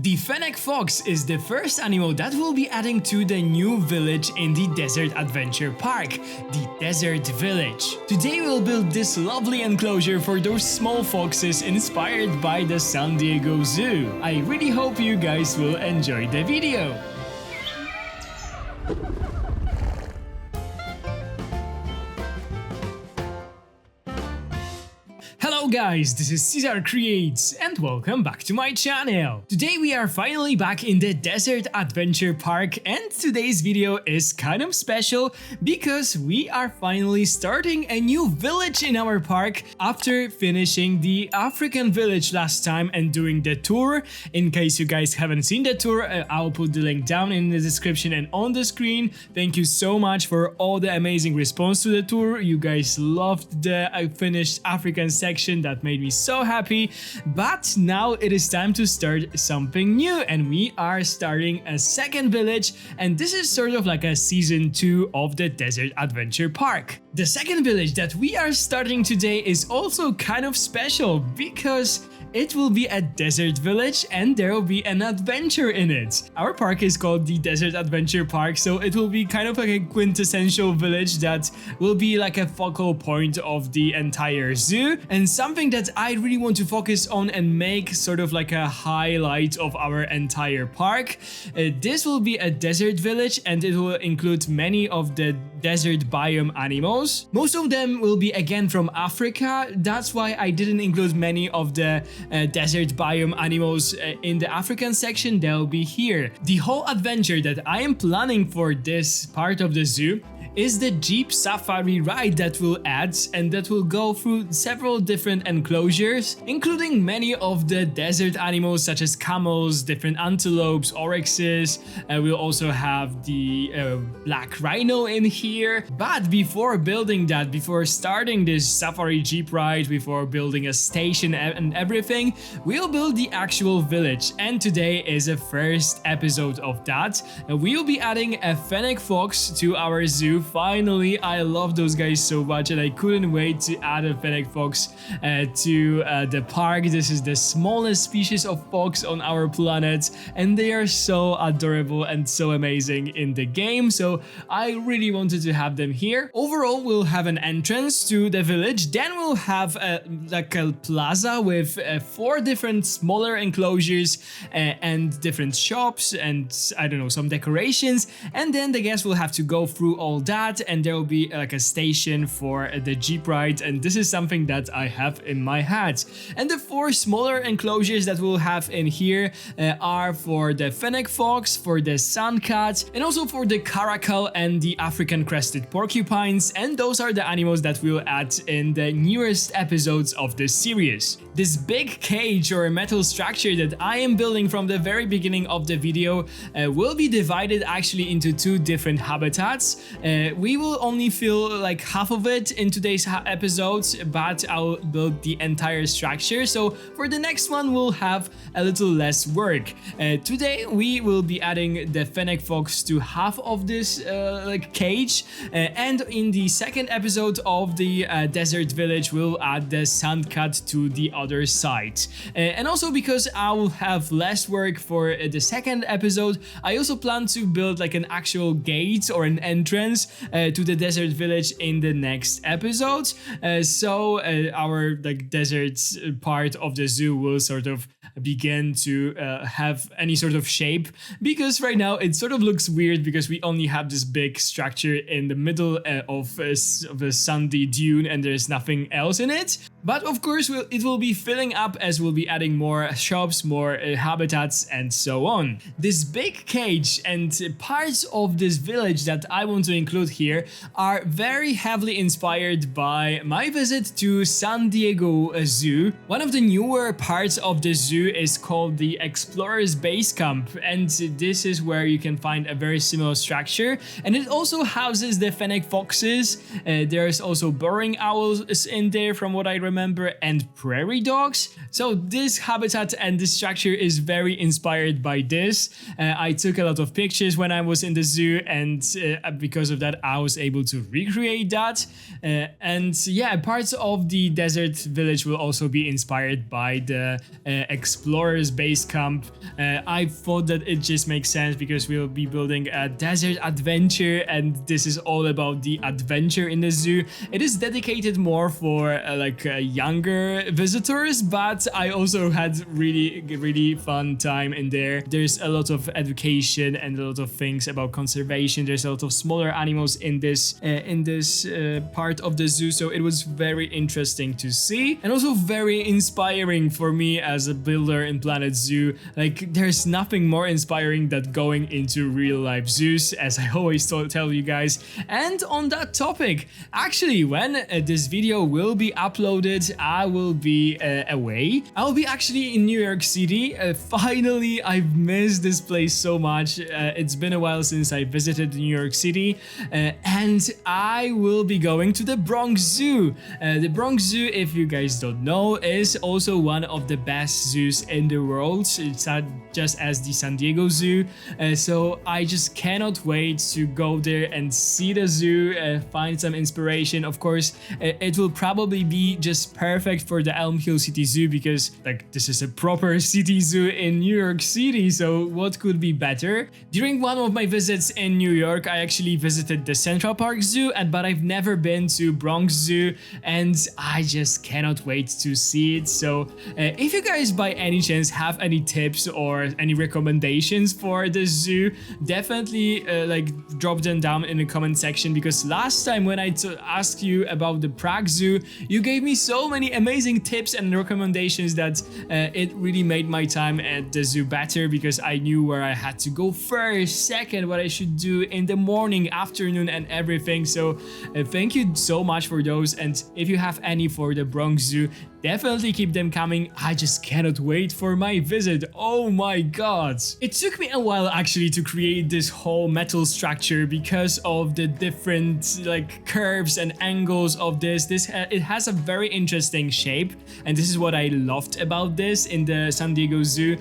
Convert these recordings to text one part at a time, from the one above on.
The Fennec Fox is the first animal that will be adding to the new village in the Desert Adventure Park, the Desert Village. Today we'll build this lovely enclosure for those small foxes inspired by the San Diego Zoo. I really hope you guys will enjoy the video. Hello guys, this is Cesar Creates and welcome back to my channel. Today we are finally back in the Desert Adventure Park and today's video is kind of special because we are finally starting a new village in our park after finishing the African village last time and doing the tour. In case you guys haven't seen the tour, I'll put the link down in the description and on the screen. Thank you so much for all the amazing response to the tour. You guys loved the finished African section. That made me so happy, but now it is time to start something new and we are starting a second village, and this is sort of like a season 2 of the Desert Adventure Park. The second village that we are starting today is also kind of special because it will be a desert village and there will be an adventure in it. Our park is called the Desert Adventure Park, so it will be kind of like a quintessential village that will be like a focal point of the entire zoo and something that I really want to focus on and make sort of like a highlight of our entire park. This will be a desert village and it will include many of the desert biome animals. Most of them will be again from Africa. That's why I didn't include many of the desert biome animals in the African section. They'll be here. The whole adventure that I am planning for this part of the zoo is the Jeep Safari ride that we'll add and that will go through several different enclosures, including many of the desert animals such as camels, different antelopes, oryxes. We'll also have the black rhino in here. But before building that, before starting this safari Jeep ride, before building a station and everything, we'll build the actual village. And today is a first episode of that. We'll be adding a Fennec Fox to our zoo. Finally, I love those guys so much and I couldn't wait to add a Fennec Fox to the park. This is the smallest species of fox on our planet and they are so adorable and so amazing in the game, so I really wanted to have them here. Overall, we'll have an entrance to the village, then we'll have like a plaza with 4 different smaller enclosures and different shops and I don't know, some decorations, and then the guests will have to go through all that and there will be like a station for the Jeep ride, and this is something that I have in my head. And the 4 smaller enclosures that we'll have in here are for the Fennec Fox, for the Sun Cat, and also for the Caracal and the African crested porcupines, and those are the animals that we'll add in the newest episodes of this series. This big cage or metal structure that I am building from the very beginning of the video will be divided actually into 2 different habitats. We will only fill like half of it in today's episodes, but I'll build the entire structure. So for the next one, we'll have a little less work. Today, we will be adding the Fennec Fox to half of this like cage. And in the second episode of the Desert Village, we'll add the Sand Cat to the other side. And also because I will have less work for the second episode, I also plan to build like an actual gate or an entrance to the desert village in the next episode, so our like desert part of the zoo will sort of begin to have any sort of shape, because right now it sort of looks weird because we only have this big structure in the middle of a sandy dune and there's nothing else in it. But of course it will be filling up as we'll be adding more shops, more habitats and so on. This big cage and parts of this village that I want to include here are very heavily inspired by my visit to San Diego Zoo. One of the newer parts of the zoo is called the Explorer's Base Camp, and this is where you can find a very similar structure, and it also houses the Fennec Foxes. There's also burrowing owls in there from what I remember. remember, and prairie dogs. So this habitat and this structure is very inspired by this. I took a lot of pictures when I was in the zoo, and because of that I was able to recreate that. And yeah, parts of the desert village will also be inspired by the explorers base camp. I thought that it just makes sense because we'll be building a desert adventure, and this is all about the adventure in the zoo. It is dedicated more for younger visitors, but I also had really fun time in there. There's a lot of education and a lot of things about conservation. There's a lot of smaller animals in this part of the zoo, so it was very interesting to see and also very inspiring for me as a builder in Planet Zoo. Like, there's nothing more inspiring than going into real life zoos, as I always tell you guys. And on that topic, actually, when this video will be uploaded, I will be away. I'll be actually in New York City. Finally, I've missed this place so much. It's been a while since I visited New York City, and I will be going to the Bronx Zoo. The Bronx Zoo, if you guys don't know, is also one of the best zoos in the world. It's not just as the San Diego Zoo, so I just cannot wait to go there and see the zoo, find some inspiration. Of course, it will probably be just perfect for the Elm Hill City Zoo because like this is a proper city zoo in New York City, so what could be better? During one of my visits in New York, I actually visited the Central Park Zoo, but I've never been to Bronx Zoo, and I just cannot wait to see it. So if you guys by any chance have any tips or any recommendations for the zoo, definitely drop them down in the comment section, because last time when I asked you about the Prague Zoo, you gave me so many amazing tips and recommendations that it really made my time at the zoo better, because I knew where I had to go first, second, what I should do in the morning, afternoon, and everything. So thank you so much for those, and if you have any for the Bronx Zoo, definitely keep them coming. I just cannot wait for my visit. Oh my god. It took me a while actually to create this whole metal structure because of the different curves and angles of this. It has a very interesting shape, and this is what I loved about this in the San Diego Zoo,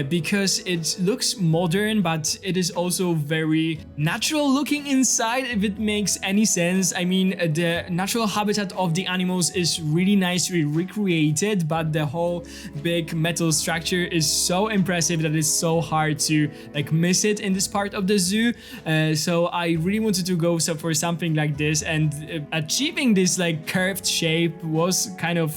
because it looks modern, but it is also very natural looking inside, if it makes any sense. I mean, the natural habitat of the animals is really nicely recreated, but the whole big metal structure is so impressive that it's so hard to miss it in this part of the zoo. So I really wanted to go for something like this, and achieving this curved shape was kind of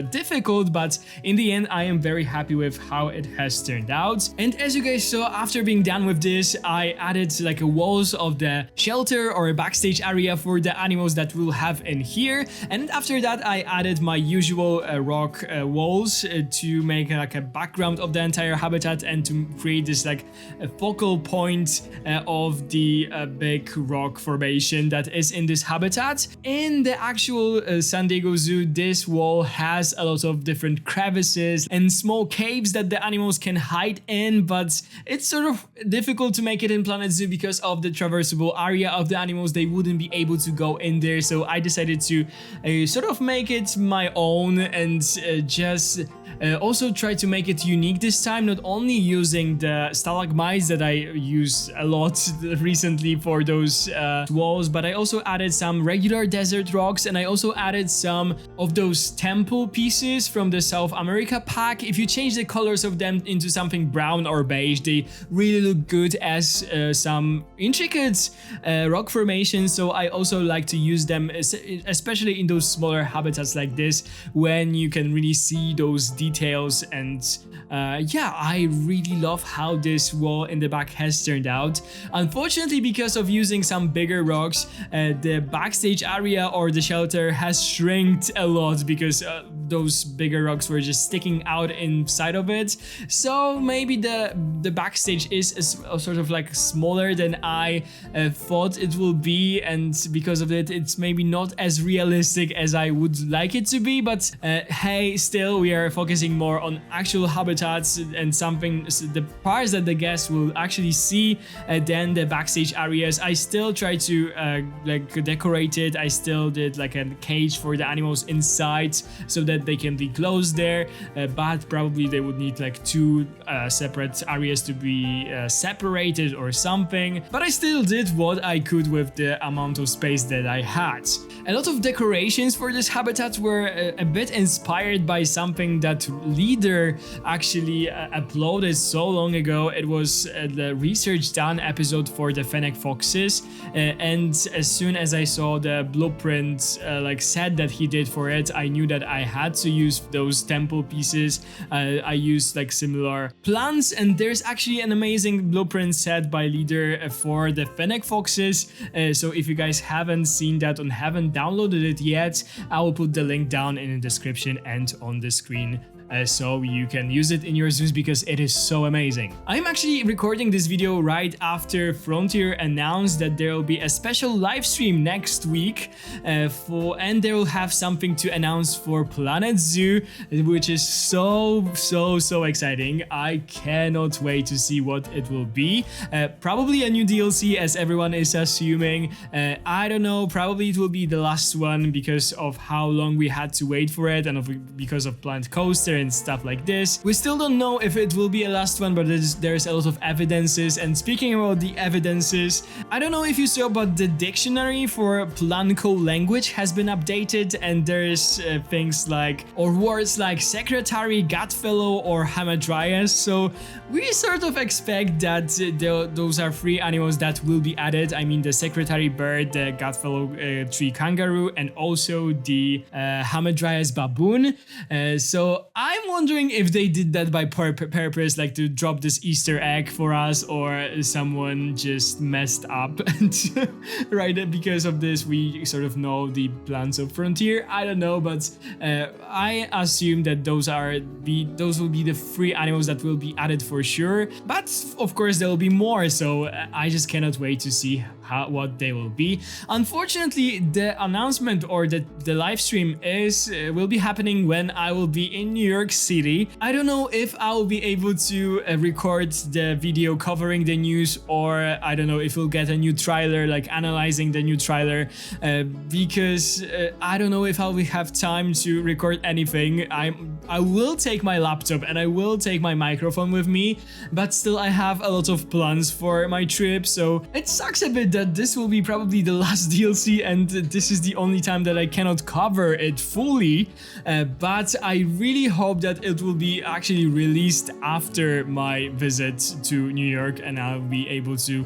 difficult, but in the end I am very happy with how it has turned out. And as you guys saw, after being done with this, I added a walls of the shelter or a backstage area for the animals that we'll have in here, and after that I added my usual rock walls to make a background of the entire habitat and to create this a focal point of the big rock formation that is in this habitat. In the actual San Diego Zoo, this wall has a lot of different crevices and small caves that the animals can hide in, but it's sort of difficult to make it in Planet Zoo because of the traversable area of the animals. They wouldn't be able to go in there, so I decided to sort of make it my own and just also try to make it unique this time, not only using the stalagmites that I use a lot recently for those walls, but I also added some regular desert rocks, and I also added some of those temple pieces from the South America pack. If you change the colors of them into something brown or beige, they really look good as some intricate rock formations. So I also like to use them, especially in those smaller habitats like this, when you can really see those details. And yeah, I really love how this wall in the back has turned out. Unfortunately, because of using some bigger rocks, the backstage area or the shelter has shrinked a lot because those bigger rocks were just sticking out inside of it. So maybe the backstage is sort of smaller than I thought it will be, and because of it, it's maybe not as realistic as I would like it to be. But hey, still we are focusing more on actual habitats and something, the parts that the guests will actually see, than the backstage areas. I still try to decorate it. I still did a cage for the animals inside so that that they can be close there, but probably they would need like two separate areas to be separated or something. But I still did what I could with the amount of space that I had. A lot of decorations for this habitat were a bit inspired by something that Leader actually uploaded so long ago. It was the research done episode for the Fennec Foxes, and as soon as I saw the blueprint like set that he did for it, I knew that I had to use those temple pieces. I used like similar plants, and there's actually an amazing blueprint set by Leader for the Fennec Foxes. So if you guys haven't seen that and haven't downloaded it yet, I will put the link down in the description and on the screen, so you can use it in your zoos because it is so amazing. I'm actually recording this video right after Frontier announced that there will be a special live stream next week, and they will have something to announce for Planet Zoo, which is so exciting. I cannot wait to see what it will be. Probably a new DLC, as everyone is assuming. I don't know, probably it will be the last one because of how long we had to wait for it, and because of Planet Coaster and stuff like this. We still don't know if it will be a last one, but there's a lot of evidences. And speaking about the evidences, I don't know if you saw, but the dictionary for Planco language has been updated, and there's things like, or words like secretary, godfellow, or hamadryas. So we sort of expect that those are three animals that will be added. I mean, the secretary bird, the godfellow tree kangaroo, and also the hamadryas baboon. So I'm wondering if they did that by purpose, like to drop this Easter egg for us, or someone just messed up and right, because of this we sort of know the plans of Frontier. I don't know, but I assume that those will be the three animals that will be added for sure. But of course there will be more, so I just cannot wait to see what they will be. Unfortunately, the announcement or the live stream will be happening when I will be in New York City. I don't know if I will be able to record the video covering the news, or I don't know if we'll get a new trailer, like analyzing the new trailer, because I don't know if I will have time to record anything. I will take my laptop and I will take my microphone with me, but still I have a lot of plans for my trip, so it sucks a bit that this will be probably the last DLC and this is the only time that I cannot cover it fully, but I really hope that it will be actually released after my visit to New York, and I'll be able to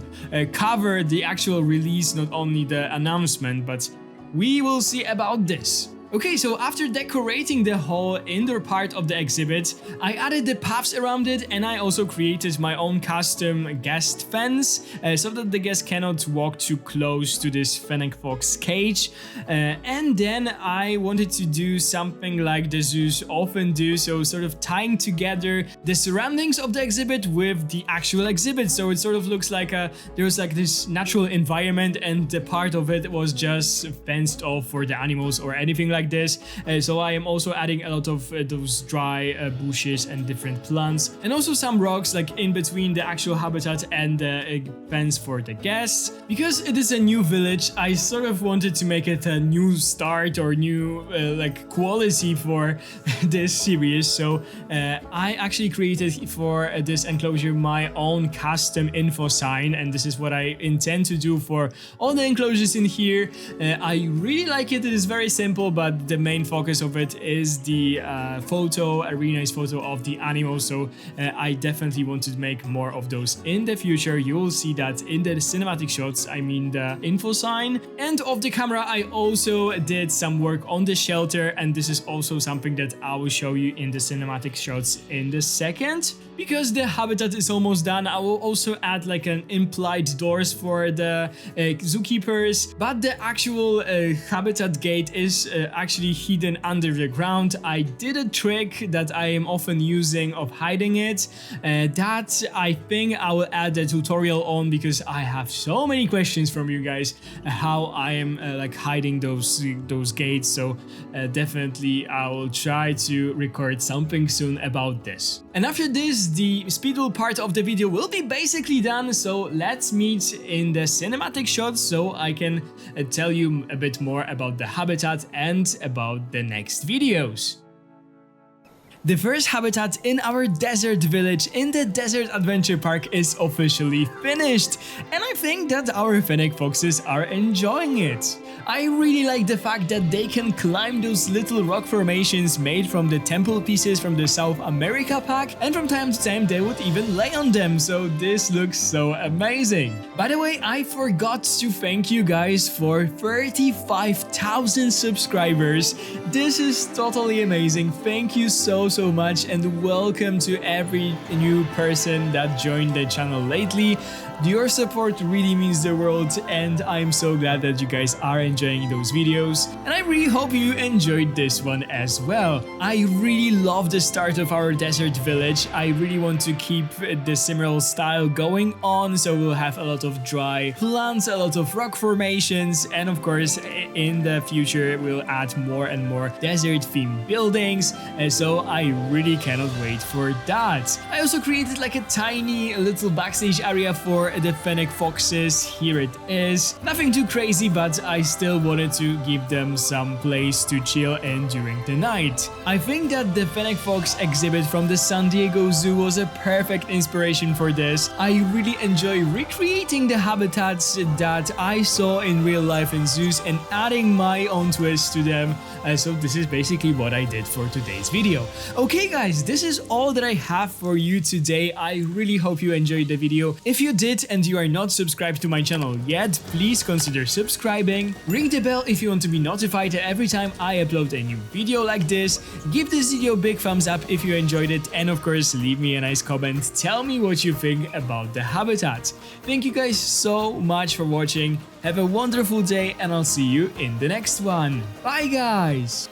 cover the actual release, not only the announcement, but we will see about this. Okay, so after decorating the whole indoor part of the exhibit, I added the paths around it, and I also created my own custom guest fence so that the guests cannot walk too close to this Fennec Fox cage. And then I wanted to do something like the zoos often do, so sort of tying together the surroundings of the exhibit with the actual exhibit. So it sort of looks like there was like this natural environment, and the part of it was just fenced off for the animals or anything like this. So I am also adding a lot of those dry bushes and different plants, and also some rocks like in between the actual habitat and the fence for the guests. Because it is a new village, I sort of wanted to make it a new start or new like quality for this series. So I actually created for this enclosure my own custom info sign, and this is what I intend to do for all the enclosures in here. I really like it. It is very simple, but the main focus of it is the photo, a really nice photo of the animals. So I definitely want to make more of those in the future. You will see that in the cinematic shots, I mean the info sign. And off the camera, I also did some work on the shelter, and this is also something that I will show you in the cinematic shots in the second. Because the habitat is almost done, I will also add like an implied doors for the zookeepers, but the actual habitat gate is actually hidden under the ground. I did a trick that I am often using of hiding it, that I think I will add a tutorial on, because I have so many questions from you guys how I am like hiding those gates. So definitely I will try to record something soon about this. And after this, the speedrun part of the video will be basically done, so let's meet in the cinematic shots so I can tell you a bit more about the habitat and about the next videos. The first habitat in our desert village in the Desert Adventure Park is officially finished, and I think that our Fennec Foxes are enjoying it. I really like the fact that they can climb those little rock formations made from the temple pieces from the South America pack, and from time to time they would even lay on them, so this looks so amazing. By the way, I forgot to thank you guys for 35,000 subscribers. This is totally amazing. Thank you so much, and welcome to every new person that joined the channel lately. Your support really means the world, and I'm so glad that you guys are enjoying those videos, and I really hope you enjoyed this one as well. I really love the start of our desert village. I really want to keep the similar style going on, so we'll have a lot of dry plants, a lot of rock formations, and of course in the future we'll add more and more desert themed buildings, and so I really cannot wait for that. I also created like a tiny little backstage area for the Fennec Foxes. Here it is. Nothing too crazy, but I still wanted to give them some place to chill in during the night. I think that the Fennec Fox exhibit from the San Diego Zoo was a perfect inspiration for this. I really enjoy recreating the habitats that I saw in real life in zoos and adding my own twist to them. So this is basically what I did for today's video. Okay guys, this is all that I have for you today. I really hope you enjoyed the video. If you did and you are not subscribed to my channel yet, please consider subscribing. Ring the bell if you want to be notified every time I upload a new video like this. Give this video a big thumbs up if you enjoyed it, and of course leave me a nice comment. Tell me what you think about the habitat. Thank you guys so much for watching. Have a wonderful day, and I'll see you in the next one. Bye guys!